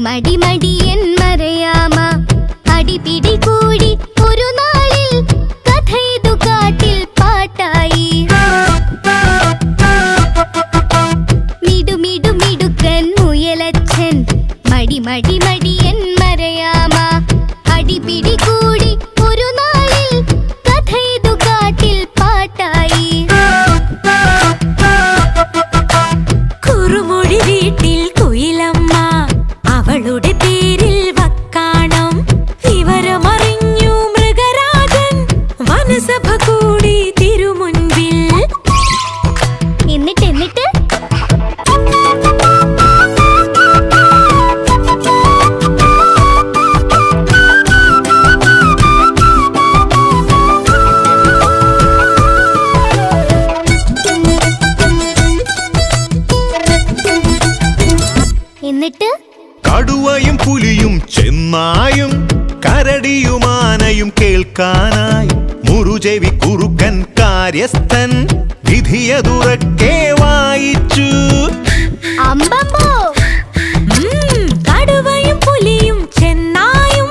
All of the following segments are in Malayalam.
മടി മടിയൻ മറയാമ അടിപിടി കൂടി ഒരു നാളിൽ കഥയിതു കാട്ടിൽ പാട്ടായി. മിടുമിടു മിടുക്കൻ മുയലച്ഛൻ മടി മടി മടിയൻ മറയാമ അടിപിടി കൂടി ഒരു നാളിൽ കഥയിതു കാട്ടിൽ പാട്ടായി. കുറുമൊഴി വീട്ടിൽ കുയിലമ്മ അവളുടെ പേരിൽ വക്കാണം. വിവരമറിഞ്ഞു മൃഗരാജൻ വനസഭ കൂടി തിരുമുൻപിൽ. എന്നിട്ട് കടുവയും പുലിയും ചെന്നായും കരടിയുമാനയും കേൾക്കാനായി മുറുചെവി കുറുക്കൻ കാര്യസ്ഥൻ വിധിയതുറക്കെ വായിച്ചു. അമ്പമ്പോ കടുവയും പുലിയും ചെന്നായും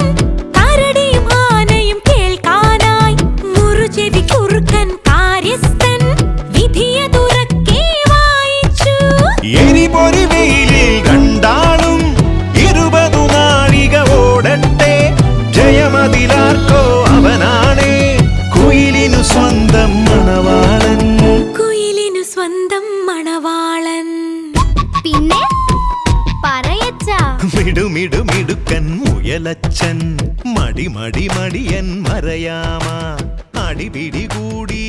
കരടിയും ആനയും കേൾക്കാനായി മുറുചെവി കുറുക്കൻ കാര്യസ്ഥൻ വിധിയതുറക്കെ വായിച്ചു. എരിപൊരി വെയിലിൽ രണ്ടാളും 20 നാഴിക ഓടട്ടെ, ജയമതിലാർക്കോ അവനാണേ കുയിലിനു സ്വന്തം മണവാളൻ. കുയിലിനു സ്വന്തം മണവാളൻ. പിന്നെ പറയച്ചാ മിടുമിടു മിടുക്കൻ മുയലച്ഛൻ മടി മടി മടിയൻ മറയാമ അടിപിടി കൂടി